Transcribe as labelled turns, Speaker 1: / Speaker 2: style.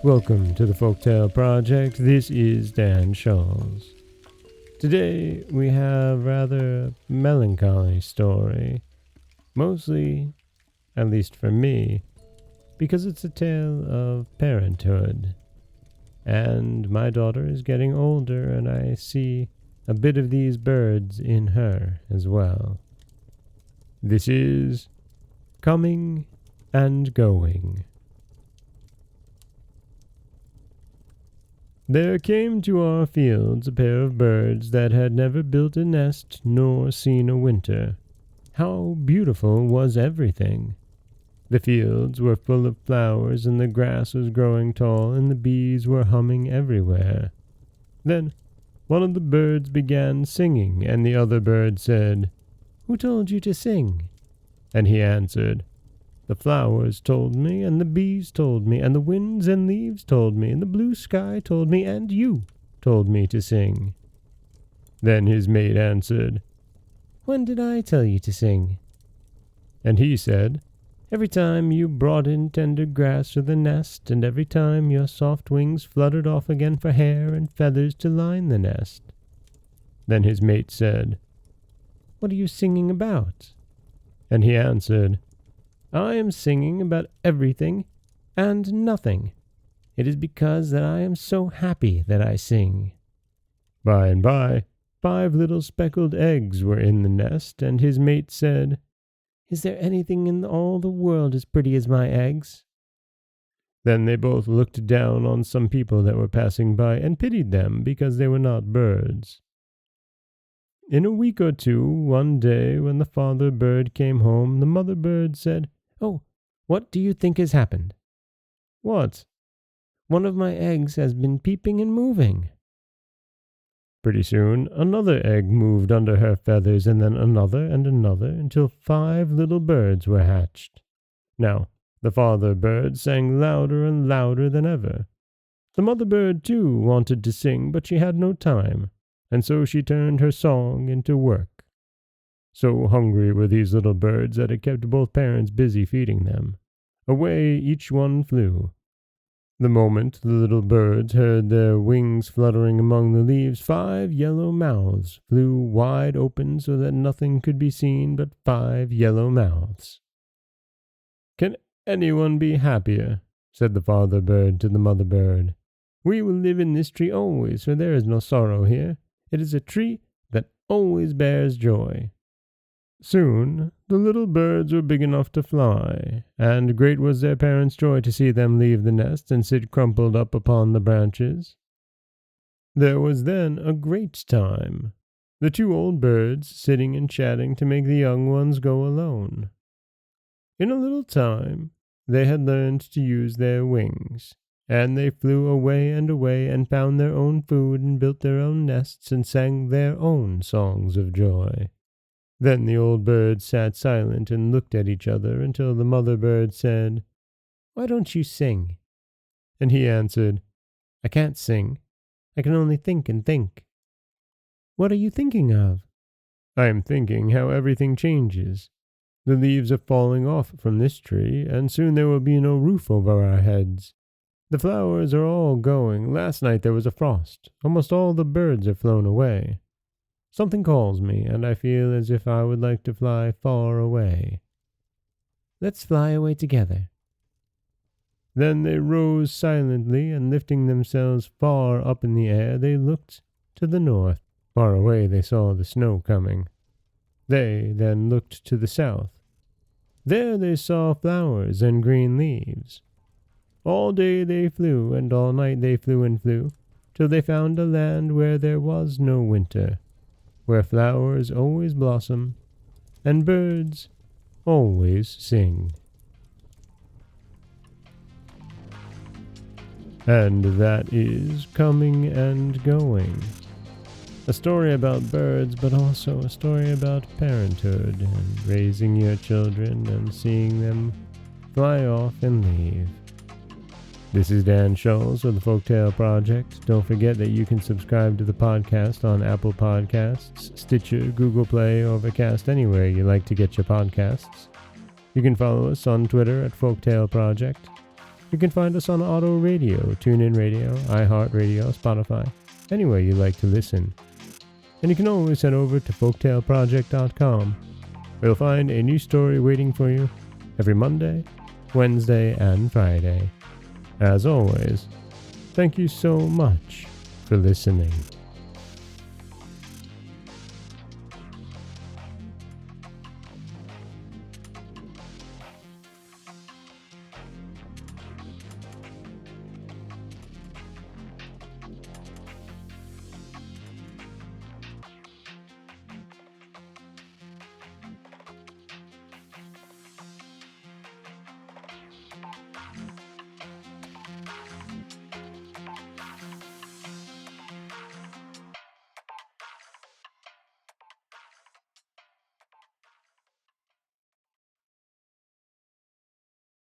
Speaker 1: Welcome to the Folktale Project. This is Dan Scholz. Today we have rather a melancholy story. Mostly, at least for me, because it's a tale of parenthood. And my daughter is getting older, and I see a bit of these birds in her as well. This is Coming and Going. There came to our fields a pair of birds that had never built a nest nor seen a winter. How beautiful was everything! The fields were full of flowers, and the grass was growing tall, and the bees were humming everywhere. Then one of the birds began singing, and the other bird said, "Who told you to sing?" And he answered, "The flowers told me, and the bees told me, and the winds and leaves told me, and the blue sky told me, and you told me to sing." Then his mate answered, "When did I tell you to sing?" And he said, "Every time you brought in tender grass for the nest, and every time your soft wings fluttered off again for hair and feathers to line the nest." Then his mate said, "What are you singing about?" And he answered, "I am singing about everything and nothing. It is because that I am so happy that I sing." By and by, 5 little speckled eggs were in the nest, and his mate said, "Is there anything in all the world as pretty as my eggs?" Then they both looked down on some people that were passing by and pitied them because they were not birds. In a week or two, one day when the father bird came home, the mother bird said, "Oh, what do you think has happened?" "What?" "One of my eggs has been peeping and moving." Pretty soon, another egg moved under her feathers, and then another and another, until 5 little birds were hatched. Now, the father bird sang louder and louder than ever. The mother bird, too, wanted to sing, but she had no time, and so she turned her song into work. So hungry were these little birds that it kept both parents busy feeding them. Away each one flew. The moment the little birds heard their wings fluttering among the leaves, 5 yellow mouths flew wide open so that nothing could be seen but 5 yellow mouths. "Can anyone be happier?" said the father bird to the mother bird. "We will live in this tree always, for there is no sorrow here. It is a tree that always bears joy." Soon the little birds were big enough to fly, and great was their parents' joy to see them leave the nest and sit crumpled up upon the branches. There was then a great time, the 2 old birds sitting and chatting to make the young ones go alone. In a little time they had learned to use their wings, and they flew away and found their own food and built their own nests and sang their own songs of joy. Then the old birds sat silent and looked at each other until the mother bird said, "Why don't you sing?" And he answered, "I can't sing. I can only think and think." "What are you thinking of?" "I am thinking how everything changes. The leaves are falling off from this tree, and soon there will be no roof over our heads. The flowers are all going. Last night there was a frost. Almost all the birds are flown away. Something calls me, and I feel as if I would like to fly far away." "Let's fly away together." Then they rose silently, and lifting themselves far up in the air, they looked to the north. Far away they saw the snow coming. They then looked to the south. There they saw flowers and green leaves. All day they flew, and all night they flew and flew, till they found a land where there was no winter, where flowers always blossom, and birds always sing. And that is Coming and Going. A story about birds, but also a story about parenthood and raising your children and seeing them fly off and leave. This is Dan Scholz of the Folktale Project. Don't forget that you can subscribe to the podcast on Apple Podcasts, Stitcher, Google Play, Overcast, anywhere you like to get your podcasts. You can follow us on Twitter at Folktale Project. You can find us on Auto Radio, TuneIn Radio, iHeartRadio, Spotify, anywhere you like to listen. And you can always head over to folktaleproject.com, where you'll find a new story waiting for you every Monday, Wednesday, and Friday. As always, thank you so much for listening.